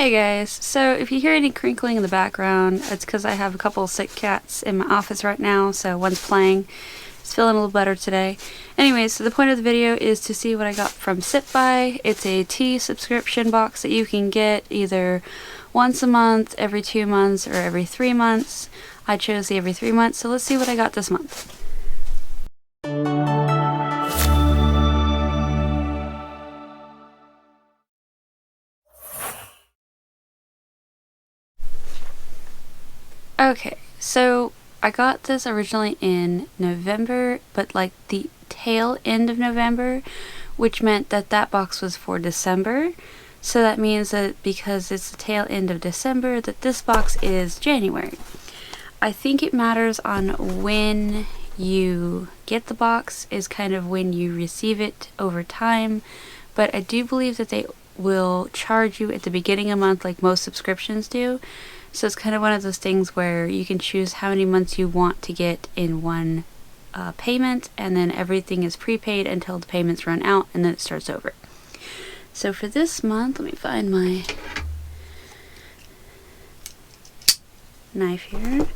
Hey guys, so if you hear any crinkling in the background, it's because I have a couple of sick cats in my office right now, so one's playing. It's feeling a little better today. Anyways, so the point of the video is to see what I got from SipsBy. It's a tea subscription box that you can get either once a month, every 2 months, or every 3 months. I chose the every 3 months, so let's see what I got this month. Okay, so I got this originally in November, but like the tail end of November, which meant that that box was for December. So that means that because it's the tail end of December, that this box is January. I think it matters on when you get the box is kind of when you receive it over time, but I do believe that they will charge you at the beginning of the month like most subscriptions do. So it's kind of one of those things where you can choose how many months you want to get in one payment, and then everything is prepaid until the payments run out, and then it starts over. So for this month, let me find my knife here.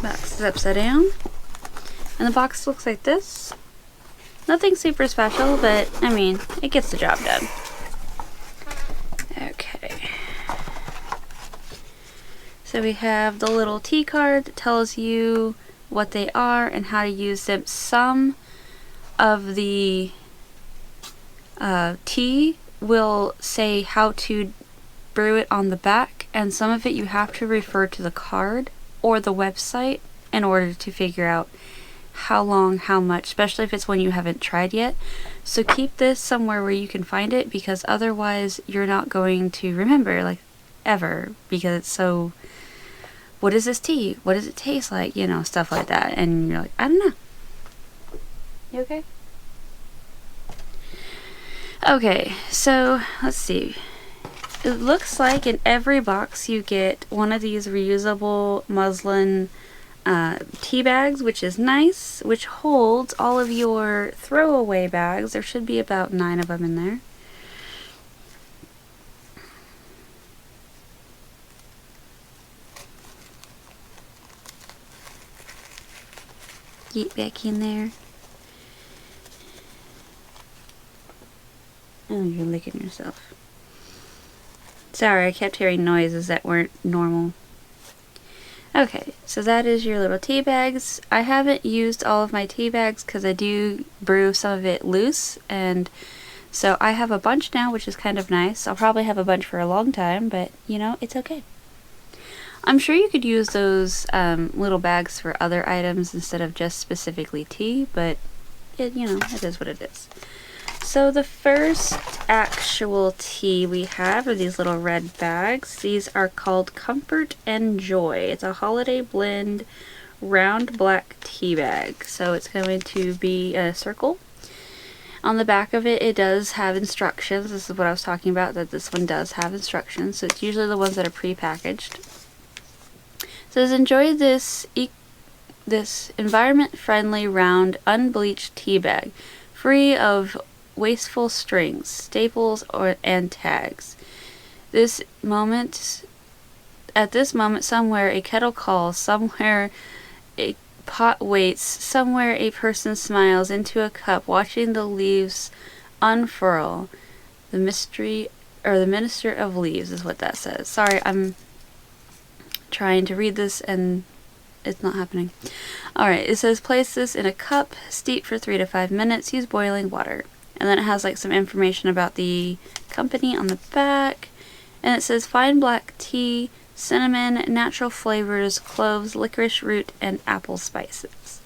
Box is upside down, and the box looks like this. Nothing super special, but I mean, it gets the job done. Okay, so we have the little tea card that tells you what they are and how to use them. Some of the tea will say how to brew it on the back, and some of it you have to refer to the card or the website in order to figure out how long, how much, especially if it's one you haven't tried yet. So keep this somewhere where you can find it, because otherwise you're not going to remember, like, ever, because it's so, what is this tea? What does it taste like? You know, stuff like that. And you're like, I don't know. You okay? Okay, so let's see. It looks like in every box you get one of these reusable muslin tea bags, which is nice, which holds all of your throwaway bags. There should be about 9 of them in there. Get back in there. Oh, you're licking yourself. Sorry, I kept hearing noises that weren't normal. Okay, so that is your little tea bags. I haven't used all of my tea bags because I do brew some of it loose, and so I have a bunch now, which is kind of nice. I'll probably have a bunch for a long time, but you know, it's okay. I'm sure you could use those little bags for other items instead of just specifically tea, but it, you know, it is what it is. So the first actual tea we have are these little red bags. These are called Comfort and Joy. It's a holiday blend round black tea bag. So it's going to be a circle. On the back of it, it does have instructions. This is what I was talking about, that this one does have instructions. So it's usually the ones that are pre-packaged. It says, enjoy this environment-friendly round unbleached tea bag, free of wasteful strings, staples, and tags. At this moment, somewhere a kettle calls, somewhere a pot waits, somewhere a person smiles into a cup, watching the leaves unfurl. The Minister of Leaves is what that says. Sorry, I'm trying to read this and it's not happening. Alright, it says place this in a cup, steep for 3 to 5 minutes, use boiling water. And then it has like some information about the company on the back. And it says fine black tea, cinnamon, natural flavors, cloves, licorice root, and apple spices.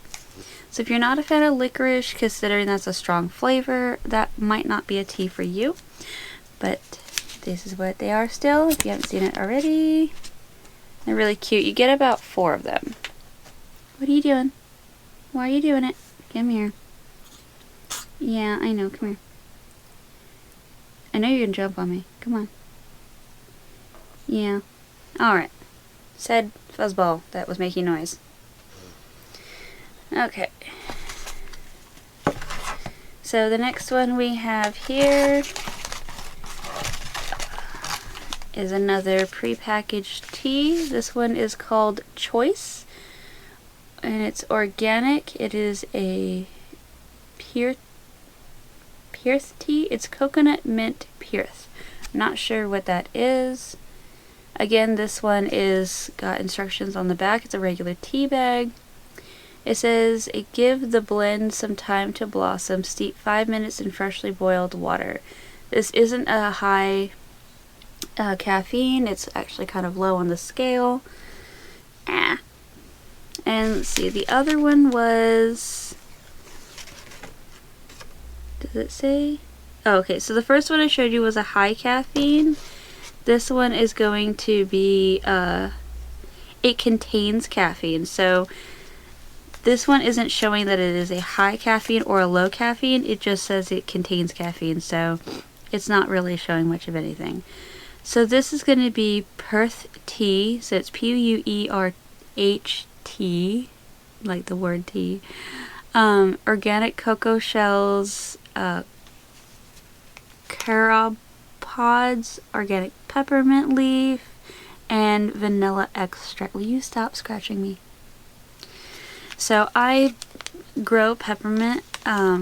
So if you're not a fan of licorice, considering that's a strong flavor, that might not be a tea for you. But this is what they are still, if you haven't seen it already. They're really cute. You get about 4 of them. What are you doing? Why are you doing it? Come here. Yeah, I know. Come here. I know you're gonna jump on me. Come on. Yeah. Alright. Said fuzzball that was making noise. Okay. So the next one we have here is another prepackaged tea. This one is called Choice, and it's organic. It is a Pierce tea. It's coconut mint Pierce. Not sure what that is. Again, this one is got instructions on the back. It's a regular tea bag. It says, give the blend some time to blossom. Steep 5 minutes in freshly boiled water. This isn't a high caffeine. It's actually kind of low on the scale. And let's see, the other one was... Does it say? Oh, okay, so the first one I showed you was a high caffeine. This one is going to be, it contains caffeine. So this one isn't showing that it is a high caffeine or a low caffeine. It just says it contains caffeine. So it's not really showing much of anything. So this is going to be Perth tea. So it's Puerht, like the word tea. Organic cocoa shells, carob pods, organic peppermint leaf, and vanilla extract. Will you stop scratching me? So I grow peppermint, or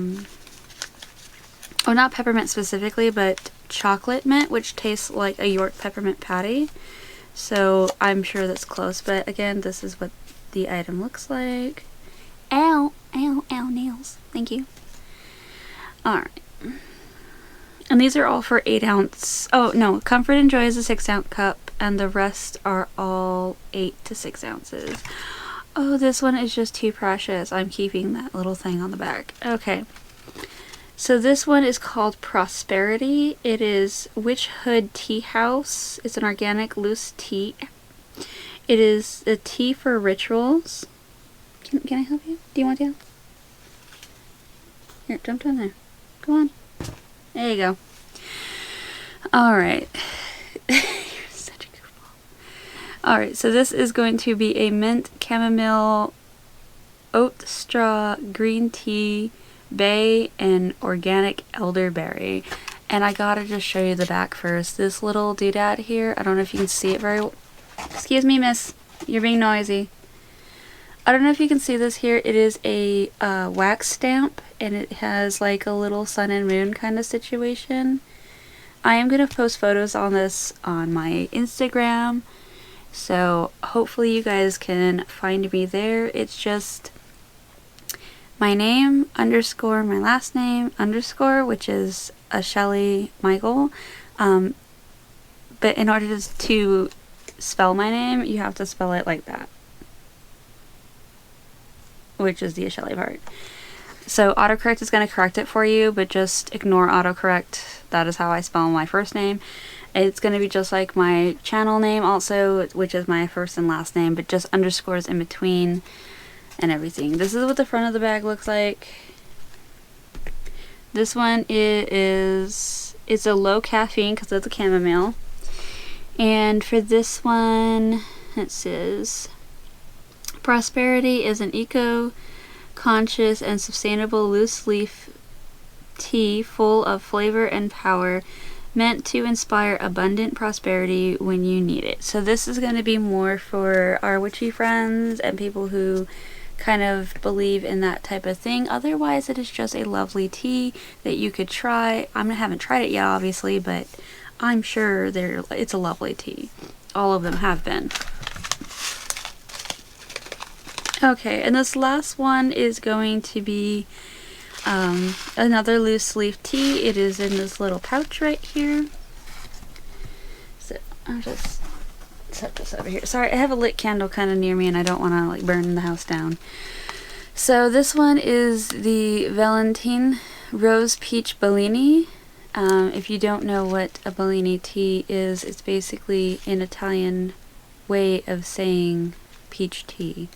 not peppermint specifically, but chocolate mint, which tastes like a York peppermint patty. So I'm sure that's close, but again, this is what the item looks like. Ow, ow, ow, nails. Thank you. Alright. And these are all for 8 ounce. Oh, no. Comfort and Joy is a 6 ounce cup, and the rest are all 8 to 6 ounces. Oh, this one is just too precious. I'm keeping that little thing on the back. Okay. So this one is called Prosperity. It is Witch Hood Tea House. It's an organic loose tea. It is a tea for rituals. Can I help you? Do you want to? Here, jump down there. Come on. There you go. Alright. You're such a goofball. Alright, so this is going to be a mint, chamomile, oat straw, green tea, bay, and organic elderberry. And I gotta just show you the back first. This little doodad here, I don't know if you can see it very well. Excuse me, miss. You're being noisy. I don't know if you can see this here. It is a wax stamp, and it has like a little sun and moon kind of situation. I am going to post photos on this on my Instagram, so hopefully you guys can find me there. It's just my name underscore my last name underscore, which is a Shelly Michael. But in order to spell my name, you have to spell it like that, which is the Shelly part. So autocorrect is going to correct it for you, but just ignore autocorrect. That is how I spell my first name. It's going to be just like my channel name also, which is my first and last name, but just underscores in between and everything. This is what the front of the bag looks like. This one it's a low caffeine because it's a chamomile. And for this one, it says, Prosperity is an eco-conscious and sustainable loose leaf tea full of flavor and power, meant to inspire abundant prosperity when you need it. So this is going to be more for our witchy friends and people who kind of believe in that type of thing. Otherwise, it is just a lovely tea that you could try. I haven't tried it yet, obviously, but I'm sure it's a lovely tea. All of them have been. Okay, and this last one is going to be another loose leaf tea. It is in this little pouch right here. So I'll just set this over here. Sorry, I have a lit candle kind of near me and I don't want to like burn the house down. So this one is the Valentine Rose Peach Bellini. If you don't know what a Bellini tea is, it's basically an Italian way of saying peach tea.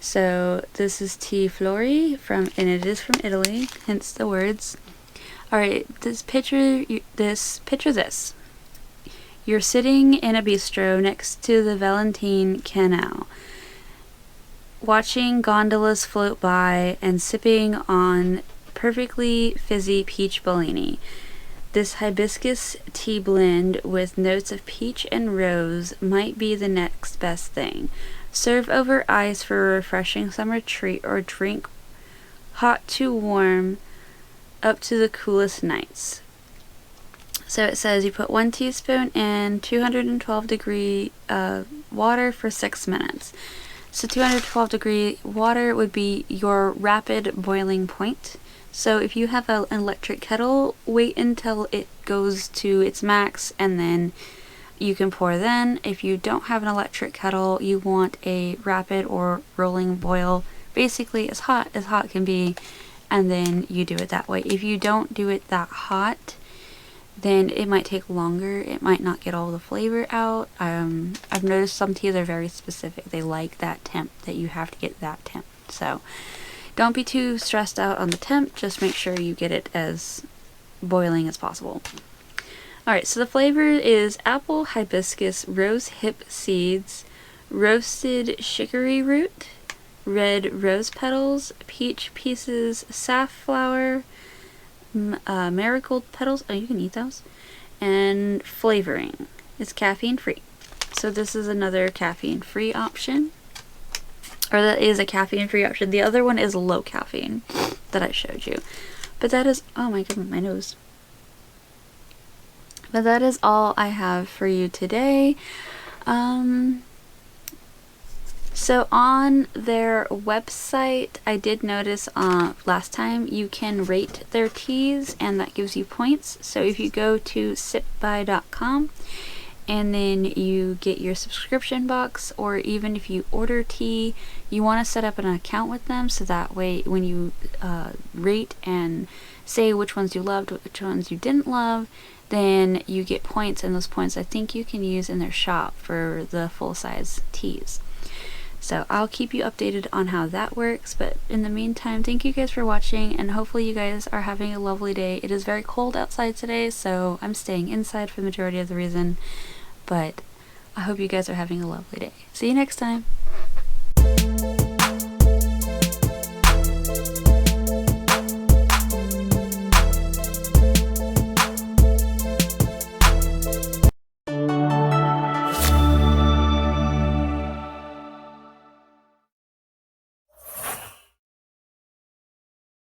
So this is Tea Flori and it is from Italy, hence the words. Alright, picture this. You're sitting in a bistro next to the Valentine Canal. watching gondolas float by and sipping on perfectly fizzy peach Bellini. This hibiscus tea blend with notes of peach and rose might be the next best thing. Serve over ice for a refreshing summer treat or drink hot to warm up to the coolest nights. So it says you put 1 teaspoon in 212 degree water for 6 minutes. So 212 degree water would be your rapid boiling point. So if you have an electric kettle, wait until it goes to its max and then you can pour then. If you don't have an electric kettle, you want a rapid or rolling boil, basically as hot can be, and then you do it that way. If you don't do it that hot, then it might take longer. It might not get all the flavor out. I've noticed some teas are very specific. They like that temp, that you have to get that temp. So don't be too stressed out on the temp. Just make sure you get it as boiling as possible. Alright, so the flavor is apple, hibiscus, rose hip seeds, roasted chicory root, red rose petals, peach pieces, safflower, marigold petals, oh, you can eat those, and flavoring. It's caffeine free. So this is another caffeine free option, or that is a caffeine free option. The other one is low caffeine that I showed you, but that is, oh my goodness, my nose. But that is all I have for you today. So on their website, I did notice last time you can rate their teas and that gives you points. So if you go to SipsBy.com and then you get your subscription box, or even if you order tea, you want to set up an account with them so that way when you rate and say which ones you loved, which ones you didn't love, then you get points, and those points I think you can use in their shop for the full-size teas. So I'll keep you updated on how that works, but in the meantime, thank you guys for watching, and hopefully you guys are having a lovely day. It is very cold outside today, so I'm staying inside for the majority of the reason, but I hope you guys are having a lovely day. See you next time!